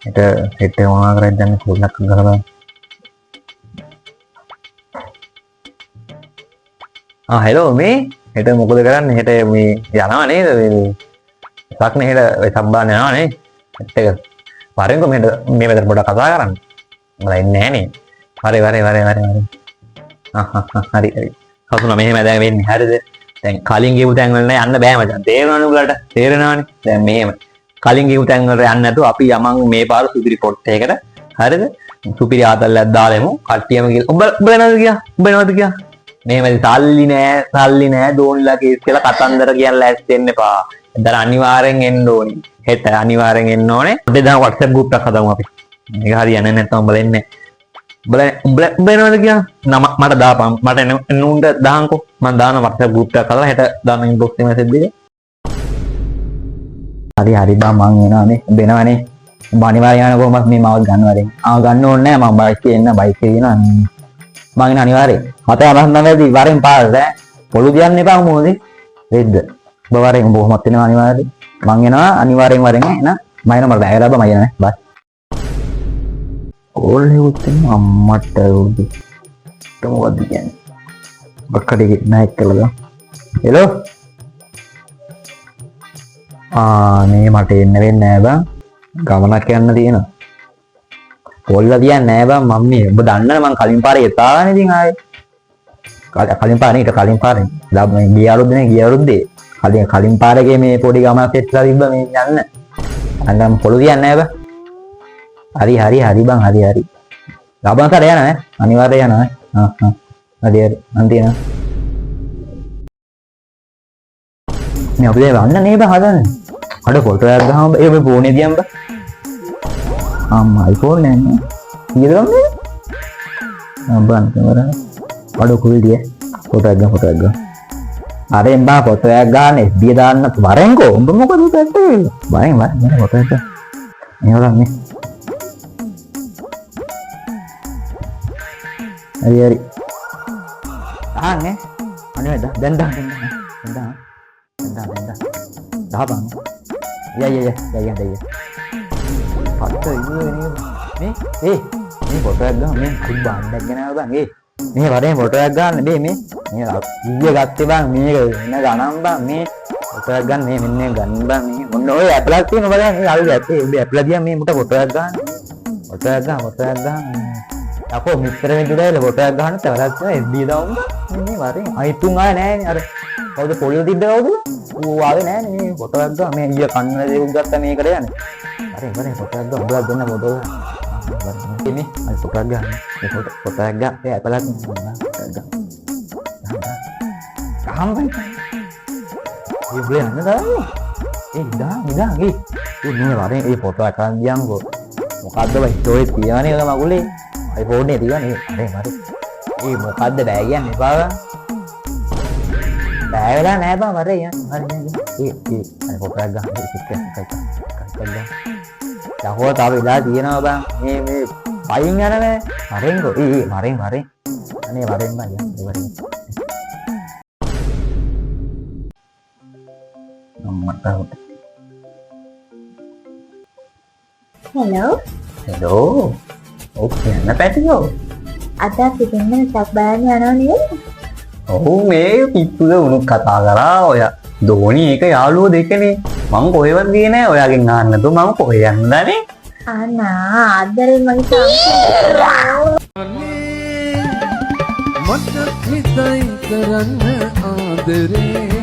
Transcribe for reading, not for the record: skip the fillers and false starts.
හෙට මොනවා කරයිද දැන් පොඩ්ඩක් කරලා හෙලෝ මේ හෙට මොකද කරන්නේ හෙට මේ යනවා නේද මේ සක්නේ හෙට ඔය සම්බාන යනවා නේ හෙට එක වරෙන්කො මෙහෙට මේ වෙලට පොඩ්ඩක් කතා කරන්න මම ඉන්නේ නැහැ නේ හරි කසුනා මෙහෙම දැන් වෙන්නේ හරිද දැන් කලින් ගිහුව තැන් වල යන්න බෑ මචං තේරෙනවනේ උඹලට තේරෙනවනේ දැන් මෙහෙම කලින් ගිහුව තැන් වල යන්න නැතුව අපි යමන් මේ පාර සුපිරි පොට් එකකට හරිද සුපිරි ආතල්ලක් දාලෙමු කට්ටියම ගිහලා උඹ එනවද ගියා මෙහෙම සල්ලි නෑ දෝනිලා කේස් කියලා කතන්දර කියන්න ලෑස්ති වෙන්න එපා දැන් අනිවාර්යෙන් එන්න ඕනේ හෙට අනිවාර්යෙන් එන්න ඕනේ අපි දැන් WhatsApp group එකක් හදමු අපි මේක හරියන්නේ නැත්නම් උඹලා එන්නේ උඹ එනවද කියලා නම මට දාපන් මට එන්නුන්ට දාන්නකෝ මම දාන WhatsApp group එකක් හදලා හෙට දාන inbox එකේ message දෙක හරි බා මං එනවානේ උඹ එනවනේ උඹ අනිවාර්යයෙන් යනකො මම මේ මාවත් ගන්නවද ගන්න ඕනේ නෑ මම බයික් එකේ එන්න බයික් එකේ එනවා මං එන අනිවාර්යෙන් මට අරන් නැවදී වරෙන් පාරට පොළු දියන්න එපා මොකද වෙද්ද ඔබ වරෙන් ඔබ කොහොමත් එනවා අනිවාර්යෙන් මං එනවා අනිවාර්යෙන් වරෙන් එන මම එනවා මට බෑග දාපන් මම එනවා බයි කෝල් හෙවුත් අම්මට උදේ මොකද කියන්නේ බක්කඩේ නයික් කළා හෙලෝ මේ මට එන්න වෙන්නේ නෑ බං ගමනක් යන්න තියෙනවා පොල්ලා තියන්නේ නෑ බං මම මේ ඔබ දන්නනේ මං කලින් පාරේ එතාවනේ ඉතින් ආයේ කලින් පාරේ ඊට කලින් පාරේ මම ගිය අවුරුද්දේ කලින් පාරේ මේ පොඩි ගමනක් එක්කලා තිබ්බ මේ යන්න අන්නම් පොළු තියන්නේ නෑ බං හරි බං හරි ලබන සැරේ යනවා නේ අනිවාර්යයෙන් යනවා හරි මන් තියනවා මේ අපි දැන් වන්න නේ බං හදන්නේ අඩ ෆොටෝ එකක් ගහම ඒ මේ ෆෝනේ දියම් බං අම්මා iPhone නෑ කීයද ගන්නේ බං කැමරා අඩ කුල්දිය ෆොටෝ එකක් ගන්න අරෙන් බා ෆොටෝ එකක් ගන්න FB දාන්න වරෙන්කෝ උඹ මොකද උතන්නේ වරෙන් ෆොටෝ එක එහෙනම් මේ හරි ආන්නේ අනේ දැන් දාපන් ය පත්ත ඉන්නේ මේ ෆොටෝ එකක් ගන්න මේ කුඩ බණ්ඩක් ගෙනාව බං මේ වරේ ෆොටෝ එකක් ගන්න මේ ඊයේ ගත්තේ බං මේක වෙන ගණන් බං මේ ෆොටෝ එකක් ගන්න මේ මෙන්න ගන්න බං මේ මොන්න ඔය ඇප්ලක් තියෙන බලන්න මේ අලුත් ඇප් ඔබ ඇප්ලා දියා මේ මුට ෆොටෝ එකක් ගන්න අපෝ මිත්‍ර වෙන්දුදාල ෆොටෝ එකක් ගන්න තවරක් FB දාන්න මේ වරේ අයිතුන් ආය නෑනේ අර කවුද පොලියෝ තිබ්බ කවුද ඌ ආවේ නෑනේ මේ ෆොටෝ එකක් ගන්න මේ ඊය කන්න දේකුත් ගත්තා මේකට යන්නේ වරේ ෆොටෝ එකක් ගන්න උඹලා දෙන්න photo ini ada fotograga ini fotograga ya apa lagi fotograga paham kan ini boleh nanya dah ini lari ini foto akan yang kok mukadda baik joy tiya nih sama gue iPhone nih tiya nih mari ini mukadda bagian nih pak bagian nih pak mari ya ini fotograga fotograga Jago tapi dah dia na bang, ini paling mana nih? Maring kok, maring, ini maring bang ya, maring. Nomor tahu. Hello. Oke, apa itu yo? Ada pikiran sabaran mana nih? මේ පිටුද උණු කතා කරා ඔය ධෝනි එක යාළුවෝ දෙකනේ මම කොහෙවත් ගියේ නෑ ඔයාගෙන් අහන්න තු මම කොහෙ යන්නනේ අනා ආදරේ මගේ මට හිතයි කරන්න ආදරේ